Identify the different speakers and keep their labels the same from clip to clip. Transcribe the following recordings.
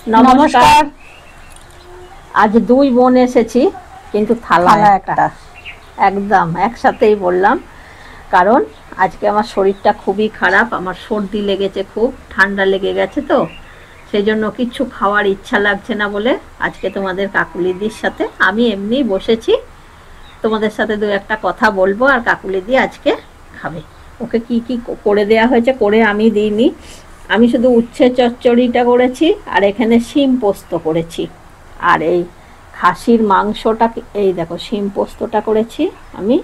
Speaker 1: নমস্কার। আজ দুই বোন এসেছি, কিন্তু থালা একটা, একদম একসাথেই বললাম। কারণ আজকে আমার শরীরটা খুবই খারাপ, আমার সর্দি লেগেছে, খুব ঠান্ডা লেগে গেছে, তো সেই জন্য কিচ্ছু খাওয়ার ইচ্ছা লাগছে না বলে আজকে তোমাদের কাকুলিদির সাথে আমি এমনি বসেছি, তোমাদের সাথে দু একটা কথা বলবো। আর কাকুলিদি আজকে খাবে। ওকে কি কি করে দেয়া হয়েছে, করে আমি দিইনি। আমি শুধু উচ্ছে চচ্চড়িটা করেছি, আর এখানে শিম পোস্ত করেছি, আর এই খাসির মাংসটা, এই দেখো শিম পোস্তটা করেছি আমি।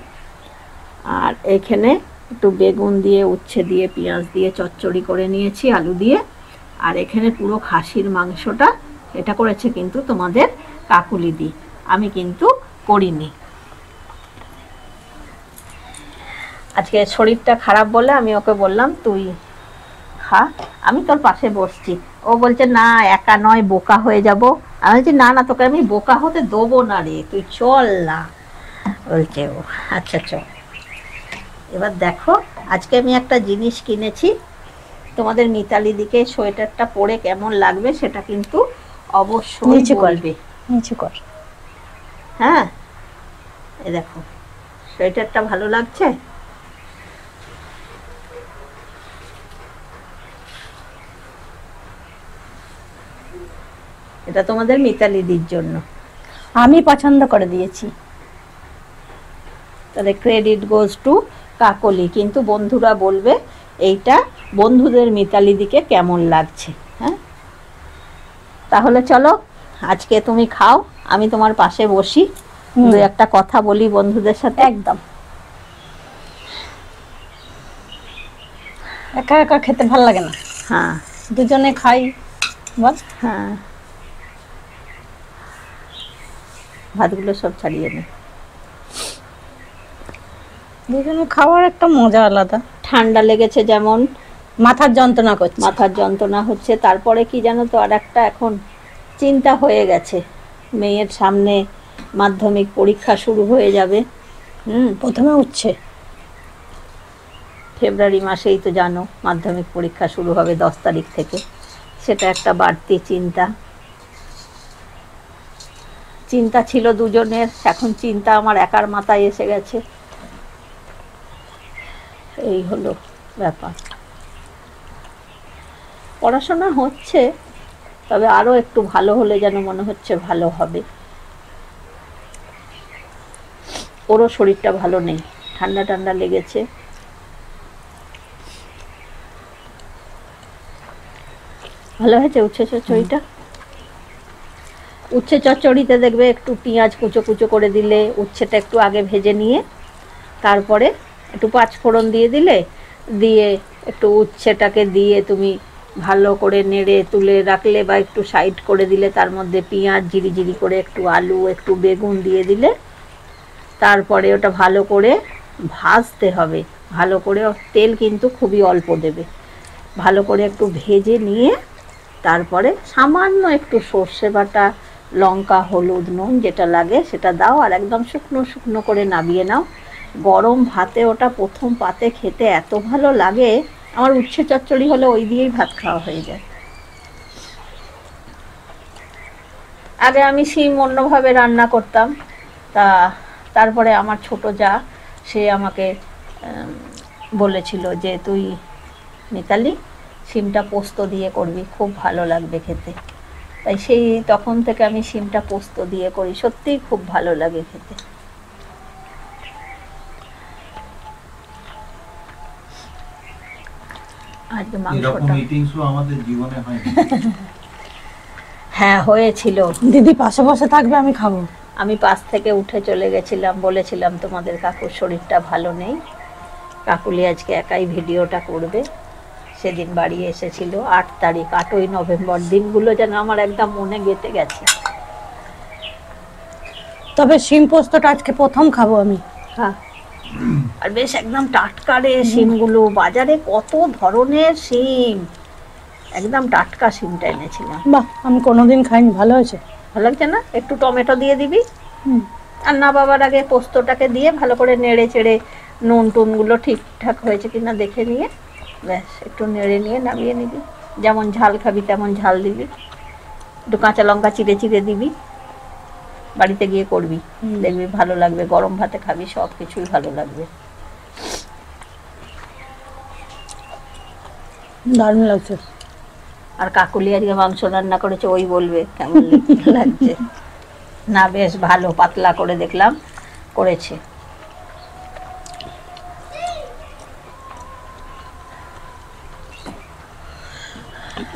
Speaker 1: আর এখানে একটু বেগুন দিয়ে, উচ্ছে দিয়ে, পেঁয়াজ দিয়ে চচ্চড়ি করে নিয়েছি আলু দিয়ে। আর এখানে পুরো খাসির মাংসটা এটা করেছে কিন্তু তোমাদের কাকুলিদি, আমি কিন্তু করিনি। আজকে শরীরটা খারাপ বলে আমি ওকে বললাম তুই খা, আমি তোর পাশে বসছি। ও বলছে না একা নয়, বোকা হয়ে যাব। আমি বলছি না না, তোকে আমি বোকা হতে দেবো না রে, তুই চল না। বলছে ও আচ্ছা চল। এবার দেখো, আজকে আমি একটা জিনিস কিনেছি, তোমাদের মিতালি দিকে সোয়েটারটা পরে কেমন লাগবে সেটা কিন্তু অবশ্যই বলবে।
Speaker 2: নিচু কর।
Speaker 1: হ্যাঁ, এই দেখো সোয়েটারটা ভালো লাগছে। এটা তোমাদের মিতালিদির জন্য
Speaker 2: আমি পছন্দ করে দিয়েছি।
Speaker 1: তাহলে ক্রেডিট গোজ টু কাকলি। কিন্তু বন্ধুরা বলবে এইটা বন্ধুদের মিতালিদিকে কেমন লাগছে। হ্যাঁ, তাহলে চলো আজকে তুমি খাও, আমি তোমার পাশে বসি, দু একটা কথা বলি বন্ধুদের সাথে।
Speaker 2: একদম, একা একা খেতে ভালো লাগে না।
Speaker 1: হ্যাঁ,
Speaker 2: দুজনে খাই বল।
Speaker 1: হ্যাঁ, ভাতগুলো সব ছাড়িয়ে নে।
Speaker 2: দুজনে খাওয়ার একটা মজা আলাদা।
Speaker 1: ঠান্ডা লেগেছে যেমন,
Speaker 2: মাথার যন্ত্রণা করছে,
Speaker 1: মাথার যন্ত্রণা হচ্ছে, তারপরে কি জানো তো আর একটা এখন চিন্তা হয়ে গেছে, মেয়ের সামনে মাধ্যমিক পরীক্ষা শুরু হয়ে যাবে।
Speaker 2: প্রথমে উঠছে
Speaker 1: ফেব্রুয়ারি মাসেই তো জানো মাধ্যমিক পরীক্ষা শুরু হবে 10 তারিখ থেকে। সেটা একটা বাড়তি চিন্তা। চিন্তা ছিল দুজনের, এখন চিন্তা আমার একার মাথায় এসে গেছে। এই হলো ব্যাপার। পড়াশোনা হচ্ছে, তবে আরও একটু ভালো হলে যেন মনে হচ্ছে ভালো হবে। ওরও শরীরটা ভালো নেই, ঠান্ডা ঠান্ডা লেগেছে। ভালো হয়েছে উচ্ছে চচ্চড়িটা। উচ্ছে চচ্চড়িতে দেখবে একটু পেঁয়াজ কুচো কুচো করে দিলে, উচ্ছেটা একটু আগে ভেজে নিয়ে তারপরে একটু পাঁচফোড়ন দিয়ে দিলে, দিয়ে একটু উচ্ছেটাকে দিয়ে তুমি ভালো করে নেড়ে তুলে রাখলে বা একটু সাইড করে দিলে, তার মধ্যে পেঁয়াজ জিরি জিরি করে, একটু আলু, একটু বেগুন দিয়ে দিলে, তারপরে ওটা ভালো করে ভাজতে হবে। ভালো করে, তেল কিন্তু খুবই অল্প দেবে। ভালো করে একটু ভেজে নিয়ে তারপরে সামান্য একটু সর্ষে বাটা, লঙ্কা, হলুদ, নুন যেটা লাগে সেটা দাও, আর একদম শুকনো শুকনো করে নামিয়ে নাও। গরম ভাতে ওটা প্রথম পাতে খেতে এত ভালো লাগে। আমার উচ্ছে চচ্চড়ি হলে ওই দিয়েই ভাত খাওয়া হয়ে যায়। আগে আমি শিম অন্যভাবে রান্না করতাম, তারপরে আমার ছোট যা, সে আমাকে বলেছিল যে তুই মিতালি শিমটা পোস্ত দিয়ে করবি, খুব ভালো লাগবে খেতে। তাই সেই তখন থেকে আমি শিমটা পোস্ত দিয়ে করি, সত্যিই খুব ভালো লাগে খেতে। আজকে মাংসটা
Speaker 3: আমাদের জীবনে হয়
Speaker 1: হ্যাঁ হয়েছিল।
Speaker 2: দিদি পাশে বসে থাকবে, আমি খাবো।
Speaker 1: আমি পাশ থেকে উঠে চলে গেছিলাম, বলেছিলাম তোমাদের কাকুর শরীরটা ভালো নেই, কাকুলি আজকে একাই ভিডিওটা করবে। সেদিন বাড়ি এসেছিল 8 তারিখ, 8ই নভেম্বর। দিনগুলো যেন আমার একদম মনে গেঁথে গেছে।
Speaker 2: তবে শিম পোস্তটা আজকে প্রথম খাবো আমি।
Speaker 1: হ্যাঁ, আর বেশ একদম টাটকা রে শিমগুলো। বাজারে কত ধরনের শিম, একদম টাটকা শিমটা এনেছিলাম।
Speaker 2: বাহ, আমি কোনোদিন খাইনি, ভালো হয়েছে।
Speaker 1: ভালো লাগছে না? একটু টমেটো দিয়ে দিবি, আর না বাবার আগে পোস্তটাকে দিয়ে ভালো করে নেড়ে চেড়ে, নুন টুনগুলো ঠিকঠাক হয়েছে কিনা দেখে নিয়ে, ব্যাস একটু নেড়ে নিয়ে নামিয়ে নিবি। যেমন ঝাল খাবি তেমন ঝাল দিবি। একটু কাঁচা লঙ্কা চিড়ে চিড়ে দিবি, বাড়িতে গিয়ে করবি, দেখবি ভালো লাগবে। গরম ভাতে খাবি, সব কিছুই ভালো লাগবে।
Speaker 2: দারুণ লাগছে।
Speaker 1: আর কাকুলি আজকে মাংস রান্না করেছে, ওই বলবে কেমন লাগছে। না বেশ ভালো, পাতলা করে দেখলাম করেছে।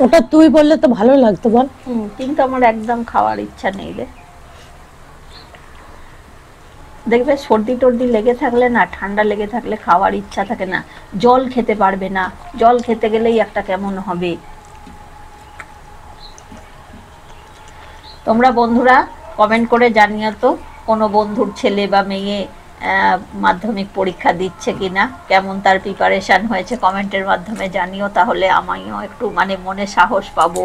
Speaker 2: ওটা তুই বললে তো ভালো লাগতো বল।
Speaker 1: কিন্তু আমার একদম খাওয়ার ইচ্ছা নেই রে। দেখবে সর্দি টর্দি লেগে থাকলে না, ঠান্ডা লেগে থাকলে খাওয়ার ইচ্ছা থাকে না, জল খেতে পারবে না, জল খেতে গেলেই একটা কেমন হবে। তোমরা বন্ধুরা কমেন্ট করে জানিও তো, কোনো বন্ধুর ছেলে বা মেয়ে মাধ্যমিক পরীক্ষা দিচ্ছে কিনা, কেমন তার প্রিপারেশান হয়েছে কমেন্টের মাধ্যমে জানিও, তাহলে আমিও একটু মানে মনে সাহস পাবো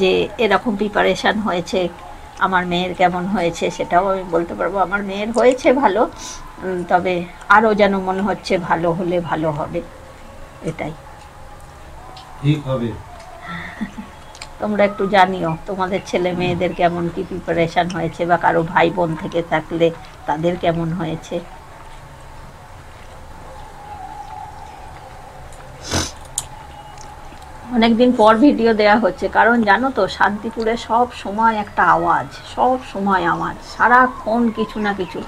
Speaker 1: যে এরকম প্রিপারেশান হয়েছে, আমার মেয়ের কেমন হয়েছে সেটাও আমি বলতে পারবো। আমার মেয়ের হয়েছে ভালো, তবে আরও যেন মনে হচ্ছে ভালো হলে ভালো হবে, এটাই
Speaker 3: ঠিক হবে।
Speaker 1: তোমরা একটু জানিও তোমাদের ছেলে মেয়েদের কেমন কি প্রিপারেশান হয়েছে, বা কারো ভাই বোন থেকে থাকলে তাদের কেমন হয়েছে। অনেকদিন পর ভিডিও দেয়া হচ্ছে, কারণ জানো তো শান্তিপুরে সব সময় একটা আওয়াজ, সব সময় আওয়াজ, সারাক্ষণ কিছু না কিছু,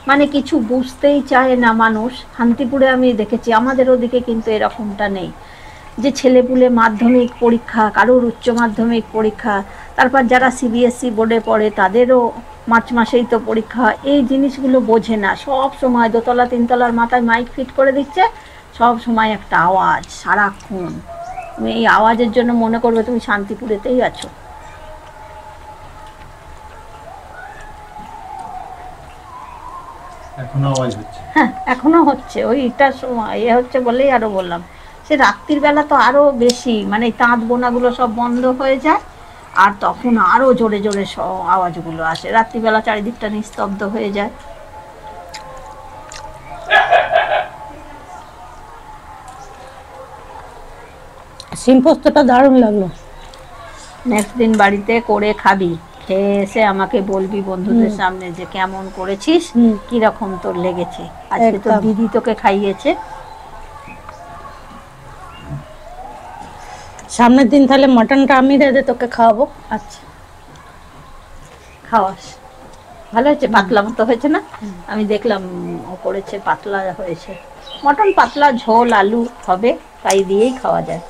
Speaker 1: মানে কিছু বুঝতেই চায় না মানুষ। শান্তিপুরে আমি দেখেছি, আমাদের ওদিকে কিন্তু এরকমটা নেই, যে ছেলেপুলে মাধ্যমিক পরীক্ষা, কারোর উচ্চ মাধ্যমিক পরীক্ষা, তারপর যারা সিবিএসসি বোর্ডে পড়ে তাদেরও মার্চ মাসেই তো পরীক্ষা, এই জিনিসগুলো বোঝে না। সব সময় দোতলা তিনতলার মাথায় মাইক ফিট করে দিচ্ছে, সব সময় একটা আওয়াজ সারাক্ষণ। তুমি এই আওয়াজের জন্য মনে করবে তুমি শান্তিপুরেতেই আছো।
Speaker 3: এখনো আওয়াজ হচ্ছে।
Speaker 1: হ্যাঁ এখনো হচ্ছে, ওইটার সময় হচ্ছে বলেই আরো বললাম। সে রাত্রির বেলা তো আরো বেশি, মানে তাঁত বোনাগুলো সব বন্ধ হয়ে যায়, আর তখন আরো জোরে জোরে সব আওয়াজগুলো আসে। রাত্রিবেলা চারিদিকটা নিস্তব্ধ হয়ে যায়।
Speaker 2: সিম পোস্তটা দারুণ লাগলো।
Speaker 1: নেক্সট দিন বাড়িতে করে খাবি, খেয়ে এসে আমাকে বলবি বন্ধুদের সামনে যে কেমন করেছিস, কিরকম তোর লেগেছে। আজকে তো দিদি তোকে খাইয়েছে।
Speaker 2: সামনের দিন তাহলে মটনটা আমি রেঁধে তোকে খাওয়াবো।
Speaker 1: আচ্ছা খাওয়াস, ভালো হয়েছে, পাতলা মতো হয়েছে না? আমি দেখলাম ও করেছে, পাতলা হয়েছে। মটন পাতলা ঝোল আলু হবে, তাই দিয়েই খাওয়া যায়।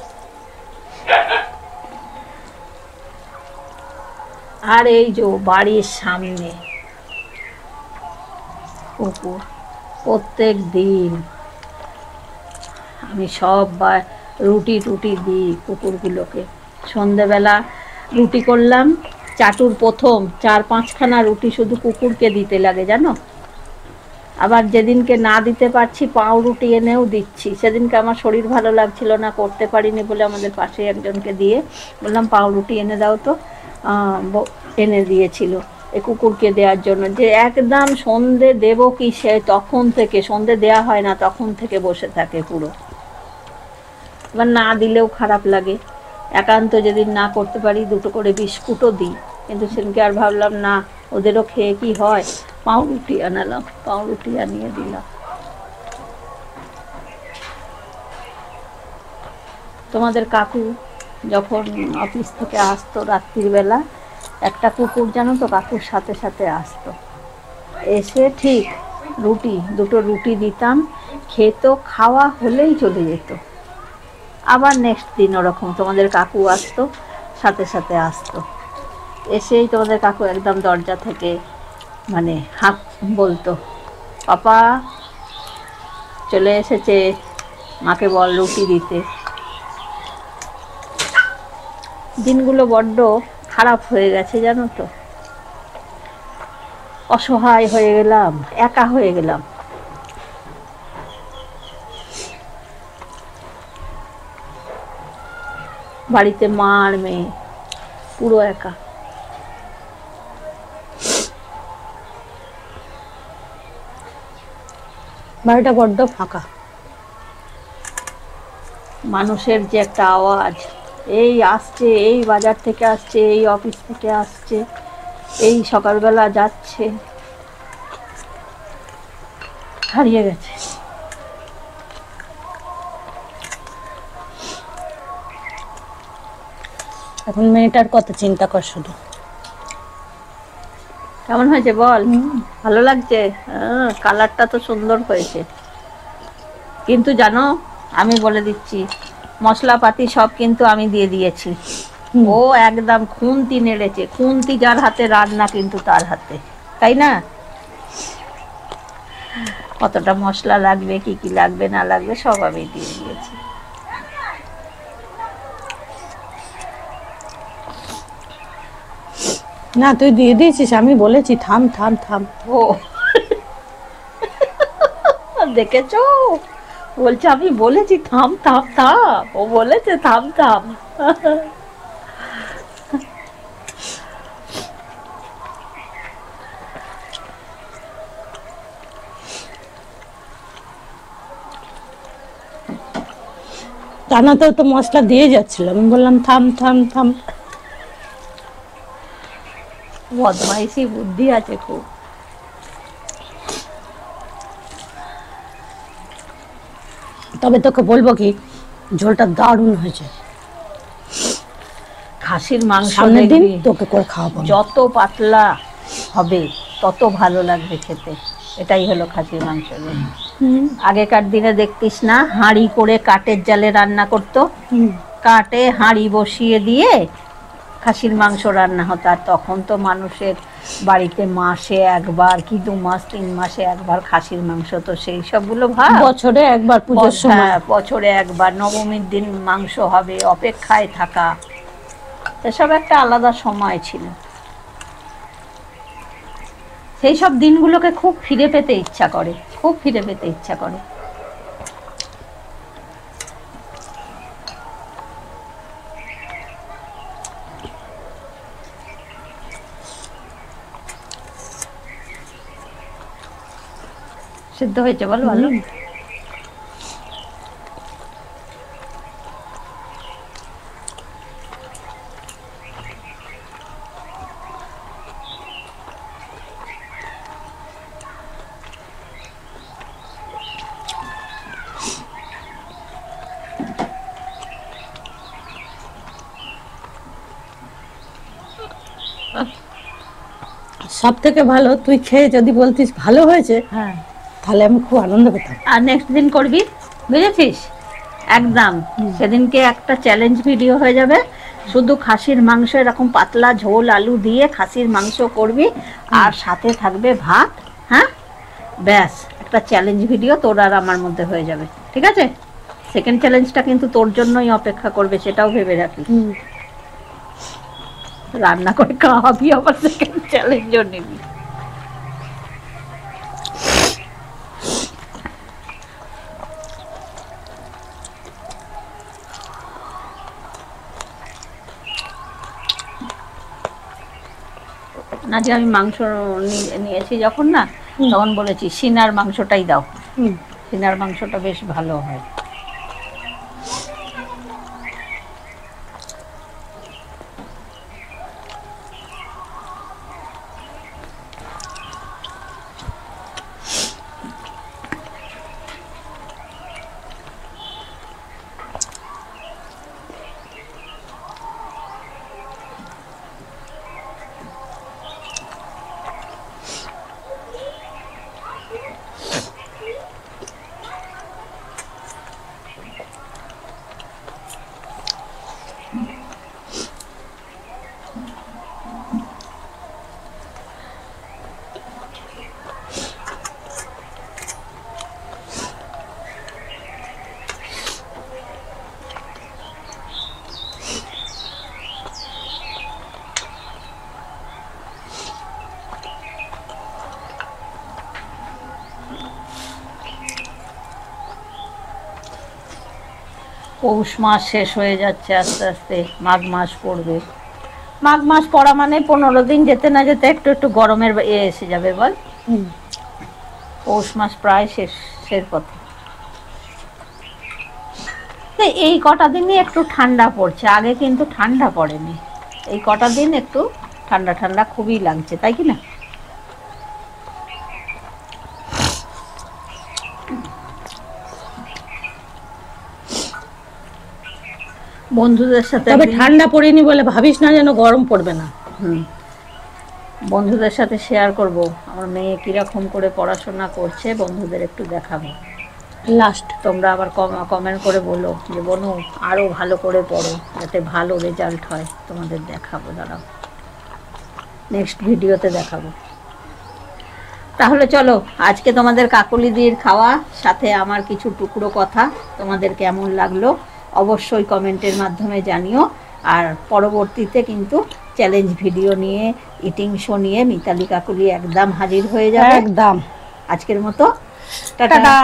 Speaker 1: আর এই যে বাড়ির সামনে পুকুর, প্রত্যেক দিন আমি সব রুটি টুটি দিই কুকুরগুলোকে। সন্ধেবেলা রুটি করলাম, চাটুর প্রথম 4-5খানা রুটি শুধু কুকুরকে দিতে লাগে জানো। আবার যেদিনকে না দিতে পারছি পাউরুটি এনেও দিচ্ছি। সেদিনকে আমার শরীর ভালো লাগছিল না, করতে পারিনি বলে আমাদের পাশে একজনকে দিয়ে বললাম পাউরুটি এনে দাও তো, এনে দিয়েছিল এই কুকুরকে দেওয়ার জন্য। যে একদম সন্ধে দেব কি, সে তখন থেকে, সন্ধে দেয়া হয় না তখন থেকে বসে থাকে পুরো। এবার না দিলেও খারাপ লাগে, একান্ত যেদিন না করতে পারি 2টো করে বিস্কুটও দিই। কিন্তু সেদিনকে আর ভাবলাম না, ওদেরও খেয়ে কি হয়, পাউরুটি আনালাম, পাউরুটি আনিয়ে দিলাম। তোমাদের কাকু যখন অফিস থেকে আসতো রাত্রিবেলা, একটা কুকুর জানো তো কাকুর সাথে সাথে আসতো, এসে ঠিক 2টো রুটি দিতাম, খেতো, খাওয়া হলেই চলে যেত। আবার নেক্সট দিন ওরকম তোমাদের কাকু আসতো, সাথে সাথে আসতো, এসেই তোমাদের কাকু একদম দরজা থেকে মানে হাঁক বলতো, পাপা চলে এসেছে, মাকে বল রুটি দিতে। দিনগুলো বড্ড খারাপ হয়ে গেছে জানো তো, অসহায় হয়ে গেলাম, একা হয়ে গেলাম। বাড়িতে মা আর মেয়ে, পুরো একা।
Speaker 2: বাড়িটা বড্ড ফাঁকা।
Speaker 1: মানুষের যে একটা আওয়াজ, এই আসছে, এই বাজার থেকে আসছে, এই অফিস থেকে আসছে, এই সকালবেলা যাচ্ছে, হারিয়ে গেছে।
Speaker 2: এখন মেয়েটার কথা চিন্তা কর শুধু।
Speaker 1: কেমন হয়েছে বল? ভালো লাগছে? কালারটা তো সুন্দর হয়েছে, কিন্তু জানো আমি বলে দিচ্ছি, মশলাপাতি সব কিন্তু আমি দিয়ে দিয়েছি। ও একদম খুন্তি নেড়েছে, খুন্তি যার হাতে রান্না কিন্তু তার হাতে, তাই না? কতটা মশলা লাগবে, কি কি লাগবে না লাগবে সব আমি দিয়ে দিয়েছি।
Speaker 2: না তুই দিয়ে দিয়েছিস, আমি বলেছি থাম থাম থাম।
Speaker 1: ও দেখেছো, বলছে আমি বলেছি থাম থাম থাম, ও বলেছে থাম থাম।
Speaker 2: টানাতেও তো মশলা দিয়ে যাচ্ছিল, আমি বললাম থাম থাম থাম।
Speaker 1: বদমাইশি বুদ্ধি আছে খুব।
Speaker 2: তবে তোকে বলবো কি, ঝোলটা দারুণ হয়েছে।
Speaker 1: খাসির মাংস
Speaker 2: সামনের দিন
Speaker 1: দেখবি
Speaker 2: তোকে করে খাওয়াবো।
Speaker 1: যত পাতলা হবে তত ভালো লাগবে খেতে, এটাই হলো খাসির মাংস। আগেকার দিনে দেখতিস না, হাঁড়ি করে কাঠের জালে রান্না করতো, কাঠে হাঁড়ি বসিয়ে দিয়ে খাসির মাংস রান্না হতো। আর তখন তো মানুষের বাড়িতে মাসে একবার কি 2 মাস 3 মাসে একবার খাসির মাংস, তো সেই সবগুলো ভাব
Speaker 2: বছরে একবার পুজোর সময়।
Speaker 1: বছরে একবার নবমীর দিন মাংস হবে, অপেক্ষায় থাকা, এসব একটা আলাদা সময় ছিল। সেই সব দিনগুলোকে খুব ফিরে পেতে ইচ্ছা করে, খুব ফিরে পেতে ইচ্ছা করে। সিদ্ধ হয়েছে বল? ভালো।
Speaker 2: সব থেকে ভালো তুই খেয়ে যদি বলতিস ভালো হয়েছে,
Speaker 1: হ্যাঁ,
Speaker 2: তাহলে আমি খুব আনন্দ পেতাম।
Speaker 1: আর নেক্সট দিন করবি, বুঝেছিস? একদম সেদিনকে একটা চ্যালেঞ্জ ভিডিও হয়ে যাবে, শুধু খাসির মাংস এরকম পাতলা ঝোল আলু দিয়ে খাসির মাংস করবি, আর সাথে থাকবে ভাত। হ্যাঁ, ব্যাস একটা চ্যালেঞ্জ ভিডিও তোর আর আমার মধ্যে হয়ে যাবে, ঠিক আছে? সেকেন্ড চ্যালেঞ্জটা কিন্তু তোর জন্যই অপেক্ষা করবে, সেটাও ভেবে রাখি। রান্না করে খাওয়াবি, আবার সেকেন্ড চ্যালেঞ্জও নিবি। না যে আমি মাংস নিয়েছি যখন, না তখন বলেছি সিনার মাংসটাই দাও, সিনার মাংসটা বেশ ভালো হয়। পৌষ মাস শেষ হয়ে যাচ্ছে আস্তে আস্তে, মাঘ মাস পড়বে। মাঘ মাস পড়া মানে 15 দিন যেতে না যেতে একটু একটু গরমের এসে যাবে বল। পৌষ মাস প্রায় শেষের পথে। তো এই কটা দিনই একটু ঠান্ডা পড়ছে, আগে কিন্তু ঠান্ডা পড়েনি। এই কটা দিন একটু ঠান্ডা ঠান্ডা খুবই লাগছে, তাই কি না? বন্ধুদের সাথে
Speaker 2: তবে ঠান্ডা পড়েনি বলে ভাবিস না যেন গরম পড়বে না।
Speaker 1: বন্ধুদের সাথে শেয়ার করব আমার মেয়ে কিরকম করে পড়াশোনা করছে, বন্ধুদের একটু দেখাবো।
Speaker 2: লাস্ট
Speaker 1: তোমরা আবার কমেন্ট করে বলো যে বনু আরও ভালো করে পড়ো, যাতে ভালো রেজাল্ট হয়। তোমাদের দেখাবো, দাঁড়াও নেক্সট ভিডিওতে দেখাবো। তাহলে চলো, আজকে তোমাদের কাকলিদির খাওয়া সাথে আমার কিছু টুকরো কথা তোমাদের কেমন লাগলো অবশ্যই কমেন্টের মাধ্যমে জানিও। আর পরবর্তীতে কিন্তু চ্যালেঞ্জ ভিডিও নিয়ে, ইটিং শো নিয়ে মিতালি কাকলি একদম হাজির হয়ে যাবে।
Speaker 2: একদম।
Speaker 1: আজকের মতো
Speaker 2: টাটা।